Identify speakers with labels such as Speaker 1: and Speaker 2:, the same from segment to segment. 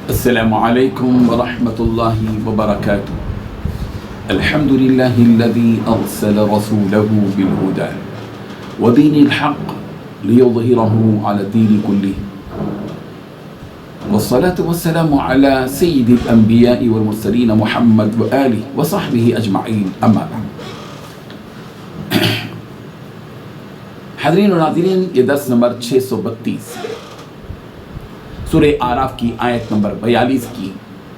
Speaker 1: السلام عليكم ورحمة الله وبركاته. الحمد لله الذي أرسل رسوله بالهدى ودين الحق ليظهره على الدين كله، والصلاة والسلام على سيد الأنبياء والمرسلين محمد وآله وصحبه أجمعين، أما بعد. حضرین و ناظرین، یہ درس نمبر 632 سورہ آراف کی آیت نمبر 42 کی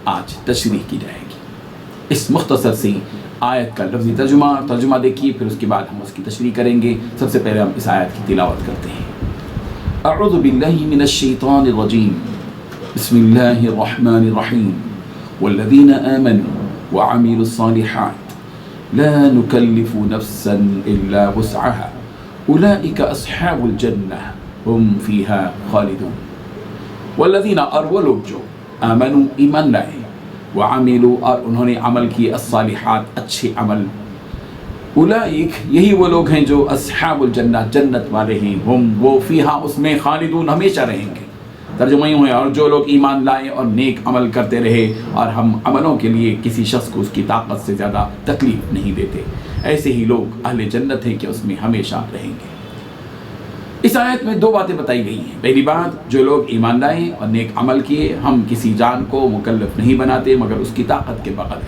Speaker 1: آج تشریح کی جائے گی. اس مختصر سی آیت کا لفظی ترجمہ دیکھیے، پھر اس کے بعد ہم اس کی تشریح کریں گے. سب سے پہلے ہم اس آیت کی تلاوت کرتے ہیں. اعوذ باللہ من الشیطان الرجیم، بسم اللہ الرحمن الرحیم. والذین آمنوا وعملوا الصالحات لا نکلف نفسا الا وسعها اولئک اصحاب الجنہ ہم فیہا خالدون. والذین، اور وہ لوگ جو آمنوا، ایمان لائے، وعملوا، اور انہوں نے عمل کیے، الصالحات، اچھے عمل، اولئک، یہی وہ لوگ ہیں جو اصحاب الجنہ، جنت والے ہیں، ہم، وہ، فیہا، اس میں، خالدون، ہمیشہ رہیں گے. ترجمہ یوں ہے، اور جو لوگ ایمان لائے اور نیک عمل کرتے رہے اور ہم عملوں کے لیے کسی شخص کو اس کی طاقت سے زیادہ تکلیف نہیں دیتے، ایسے ہی لوگ اہل جنت ہیں کہ اس میں ہمیشہ رہیں گے. اس آیت میں دو باتیں بتائی گئی ہیں. پہلی بات، جو لوگ ایمان لائے اور نیک عمل کیے، ہم کسی جان کو مکلف نہیں بناتے مگر اس کی طاقت کے بغیر.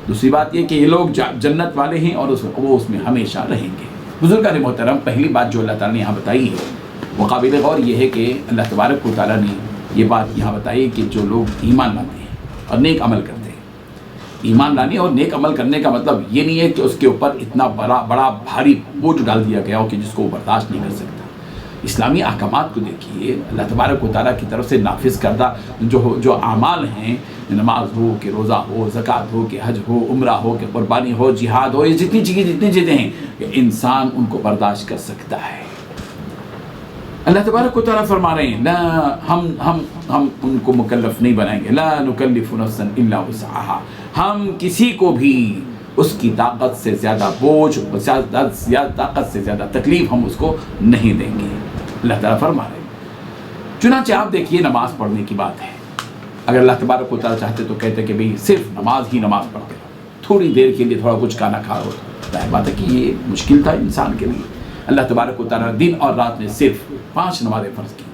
Speaker 1: دوسری بات یہ کہ یہ لوگ جنت والے ہیں اور وہ اس میں ہمیشہ رہیں گے. بزرگان محترم، پہلی بات جو اللہ تعالیٰ نے یہاں بتائی ہے وہ قابل غور یہ ہے کہ اللہ تبارک و تعالیٰ نے یہ بات یہاں بتائی کہ جو لوگ ایمان لاتے ہیں اور نیک عمل کرتے ہیں. ایمان لانے اور نیک عمل کرنے کا مطلب یہ نہیں ہے کہ اس کے اوپر اتنا بڑا بھاری بوجھ ڈال دیا گیا ہو کہ جس کو وہ برداشت نہیں کر سکتا. اسلامی احکامات کو دیکھیے، اللہ تبارک و تعالیٰ کی طرف سے نافذ کردہ جو اعمال ہیں، نماز ہو کہ روزہ ہو، زکوٰۃ ہو کہ حج ہو، عمرہ ہو کہ قربانی ہو، جہاد ہو، یہ جتنی چیزیں ہیں کہ انسان ان کو برداشت کر سکتا ہے. اللہ تبارک و تعالیٰ فرما رہے ہیں، ہم ان کو مکلف نہیں بنائیں گے. لا نکلف نفسا الا وسعها، ہم کسی کو بھی اس کی طاقت سے زیادہ بوجھ، طاقت سے زیادہ تکلیف ہم اس کو نہیں دیں گے. اللہ تعالیٰ فرما رہے ہیں. چنانچہ آپ دیکھیے، نماز پڑھنے کی بات ہے. اگر اللہ تبارک و تعالیٰ چاہتے تو کہتے کہ بھئی صرف نماز پڑھتے ہو، تھوڑی دیر کے لیے تھوڑا کچھ کھانا کھا ہو. ظاہر بات ہے کہ یہ مشکل تھا انسان کے لیے. اللہ تبارک و تعالیٰ دن اور رات میں صرف 5 نمازیں فرض کی،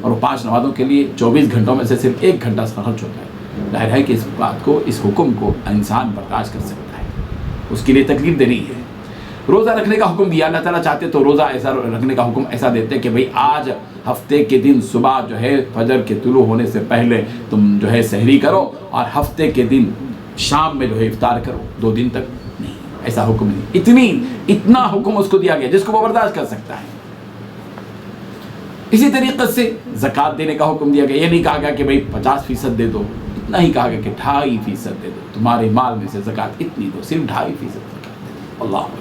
Speaker 1: اور وہ 5 نمازوں کے لیے 24 گھنٹوں میں سے صرف 1 گھنٹہ خرچ ہوتا ہے. ظاہر ہے کہ اس بات کو، اس حکم کو انسان برداشت کر سکتا ہے، اس کے لیے تکلیف دہ نہیں ہے. روزہ رکھنے کا حکم دیا. اللہ تعالیٰ چاہتے تو روزہ ایسا رکھنے کا حکم ایسا دیتے کہ بھئی آج ہفتے کے دن صبح جو ہے فجر کے طلوع ہونے سے پہلے تم جو ہے سحری کرو، اور ہفتے کے دن شام میں جو ہے افطار کرو. 2 دن تک نہیں، ایسا حکم نہیں. اتنا حکم اس کو دیا گیا جس کو وہ برداشت کر سکتا ہے. اسی طریقے سے زکوٰۃ دینے کا حکم دیا گیا. یہ نہیں کہا گیا کہ بھئی 50% دے دو، اتنا ہی کہا گیا کہ 2.5% دے دو. تمہارے مال میں سے زکوٰۃ اتنی دو، صرف 2.5% زکوٰۃ دے دو. اللہ اکبر.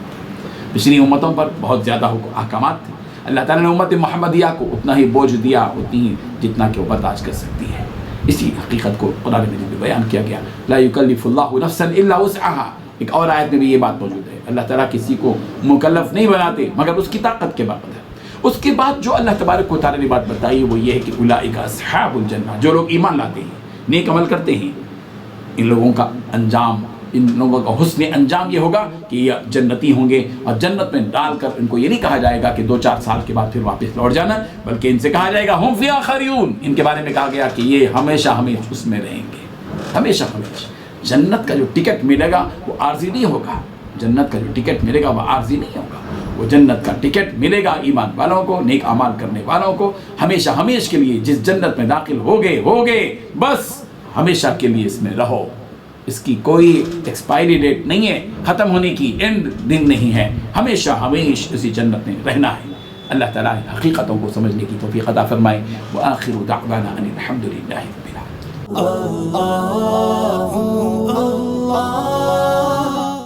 Speaker 1: پچھلی امتوں پر بہت زیادہ احکامات تھے. اللہ تعالیٰ نے امت محمدیہ کو اتنا ہی بوجھ دیا، اتنی ہی جتنا کہ وہ برداشت کر سکتی ہے. اسی حقیقت کو قرآن مجید میں بیان کیا گیا. لا یکلف اللہ نفسا الا وسعها. ایک اور آیت میں بھی یہ بات موجود ہے. اللہ تعالیٰ کسی کو مکلف نہیں بناتے مگر اس کی طاقت کے بغیر. اس کے بعد جو اللہ تبارک و تعالیٰ نے بات بتائی وہ یہ ہے کہ اولئک اصحاب الجنہ، جو لوگ ایمان لاتے ہیں، نیک عمل کرتے ہیں، ان لوگوں کا انجام، ان لوگوں کا حسن انجام یہ ہوگا کہ یہ جنتی ہوں گے. اور جنت میں ڈال کر ان کو یہ نہیں کہا جائے گا کہ 2-4 سال کے بعد پھر واپس لوٹ جانا، بلکہ ان سے کہا جائے گا ہم فیہا خالدون. ان کے بارے میں کہا گیا کہ یہ ہمیشہ اس میں رہیں گے، ہمیشہ. جنت کا جو ٹکٹ ملے گا وہ عارضی نہیں ہوگا. جنت کا جو ٹکٹ ملے گا وہ عارضی نہیں ہوگا. وہ جنت کا ٹکٹ ملے گا ایمان والوں کو، نیک اعمال کرنے والوں کو. ہمیشہ کے لیے جس جنت میں داخل ہو گئے بس ہمیشہ کے لیے اس میں رہو. اس کی کوئی ایکسپائری ڈیٹ نہیں ہے، ختم ہونے کی اینڈ دن نہیں ہے. ہمیشہ اسی جنت میں رہنا ہے. اللہ تعالیٰ حقیقتوں کو سمجھنے کی توفیق عطا فرمائے. وآخر دعوانا ان الحمد للہ رب العالمین.